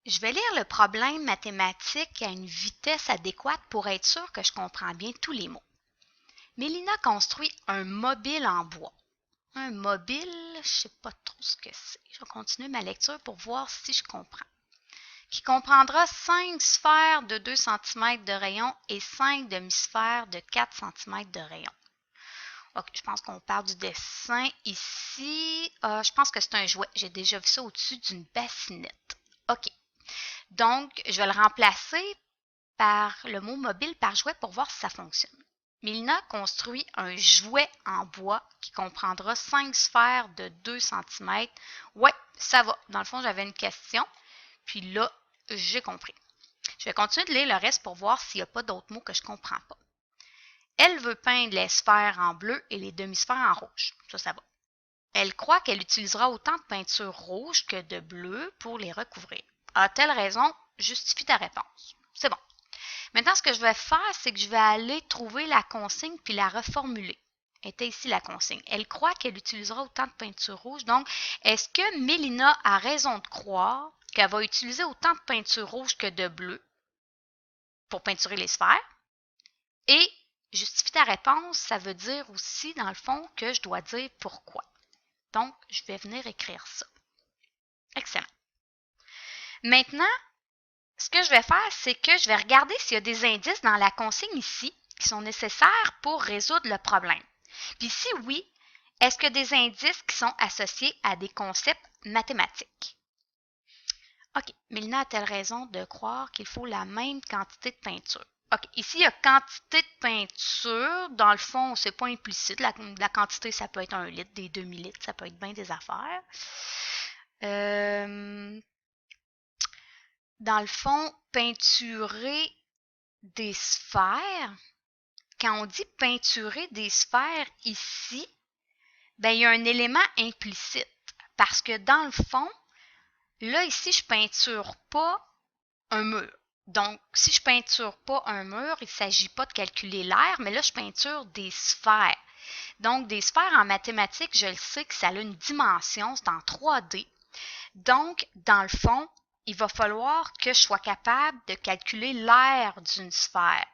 Je vais lire le problème mathématique à une vitesse adéquate pour être sûr que je comprends bien tous les mots. Mélina construit un mobile en bois. Un mobile, je ne sais pas trop ce que c'est. Je vais continuer ma lecture pour voir si je comprends. Qui comprendra 5 sphères de 2 cm de rayon et 5 demi-sphères de 4 cm de rayon. Ok, je pense qu'on parle du dessin ici. Je pense que c'est un jouet. J'ai déjà vu ça au-dessus d'une bassinette. OK. Donc, je vais le remplacer par le mot mobile par jouet pour voir si ça fonctionne. Mélina construit un jouet en bois qui comprendra 5 sphères de 2 cm. Ouais, ça va. Dans le fond, j'avais une question. Puis là, j'ai compris. Je vais continuer de lire le reste pour voir s'il n'y a pas d'autres mots que je ne comprends pas. Elle veut peindre les sphères en bleu et les demi-sphères en rouge. Ça va. Elle croit qu'elle utilisera autant de peinture rouge que de bleu pour les recouvrir. A-t-elle raison? Justifie ta réponse. C'est bon. Maintenant, ce que je vais faire, c'est que je vais aller trouver la consigne puis la reformuler. Était ici la consigne. Elle croit qu'elle utilisera autant de peinture rouge. Donc, est-ce que Mélina a raison de croire qu'elle va utiliser autant de peinture rouge que de bleu pour peinturer les sphères? Et justifie ta réponse, ça veut dire aussi, dans le fond, que je dois dire pourquoi. Donc, je vais venir écrire ça. Excellent. Maintenant, ce que je vais faire, c'est que je vais regarder s'il y a des indices dans la consigne ici qui sont nécessaires pour résoudre le problème. Puis si oui, est-ce que des indices qui sont associés à des concepts mathématiques? OK. Mélina a-t-elle raison de croire qu'il faut la même quantité de peinture? OK. Ici, il y a quantité de peinture. Dans le fond, c'est pas implicite. La quantité, ça peut être 1 litre, des demi-litres, ça peut être bien des affaires. Dans le fond, peinturer des sphères, quand on dit peinturer des sphères ici, ben, il y a un élément implicite. Parce que dans le fond, là, ici, je peinture pas un mur. Donc, si je peinture pas un mur, il ne s'agit pas de calculer l'air, mais là, je peinture des sphères. Donc, des sphères en mathématiques, je le sais que ça a une dimension, c'est en 3D. Donc, dans le fond, il va falloir que je sois capable de calculer l'aire d'une sphère.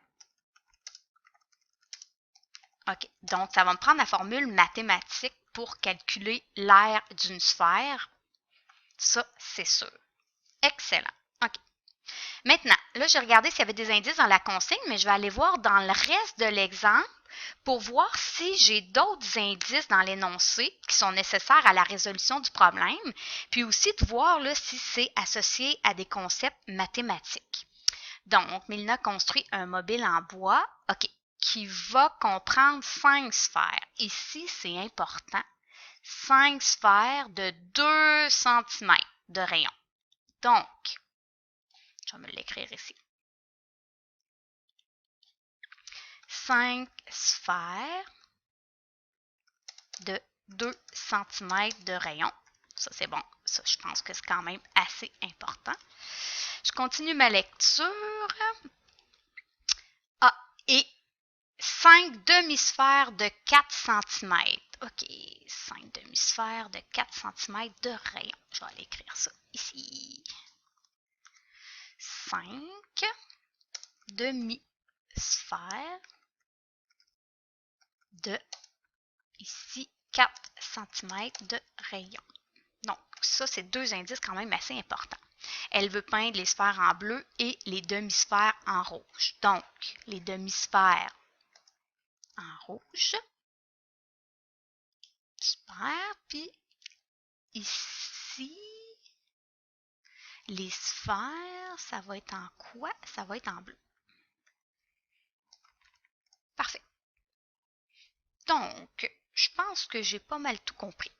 OK. Donc, ça va me prendre la formule mathématique pour calculer l'aire d'une sphère. Ça, c'est sûr. Excellent. OK. Maintenant, là, j'ai regardé s'il y avait des indices dans la consigne, mais je vais aller voir dans le reste de l'exemple pour voir si j'ai d'autres indices dans l'énoncé qui sont nécessaires à la résolution du problème, puis aussi de voir là, si c'est associé à des concepts mathématiques. Donc, Mélina construit un mobile en bois, OK, qui va comprendre 5 sphères. Ici, c'est important. 5 sphères de 2 cm de rayon. Donc, je vais me l'écrire ici. 5 sphères de 2 cm de rayon. Ça, c'est bon. Ça, je pense que c'est quand même assez important. Je continue ma lecture. Ah, et 5 demi-sphères de 4 cm. OK, 5 demi-sphères de 4 cm de rayon. Je vais aller écrire ça ici. 5 demi-sphères de, ici, 4 cm de rayon. Donc, ça, c'est deux indices quand même assez importants. Elle veut peindre les sphères en bleu et les demi-sphères en rouge. Donc, les demi-sphères en rouge. Super. Puis, ici, les sphères, ça va être en quoi? Ça va être en bleu. Parfait. Donc, je pense que j'ai pas mal tout compris.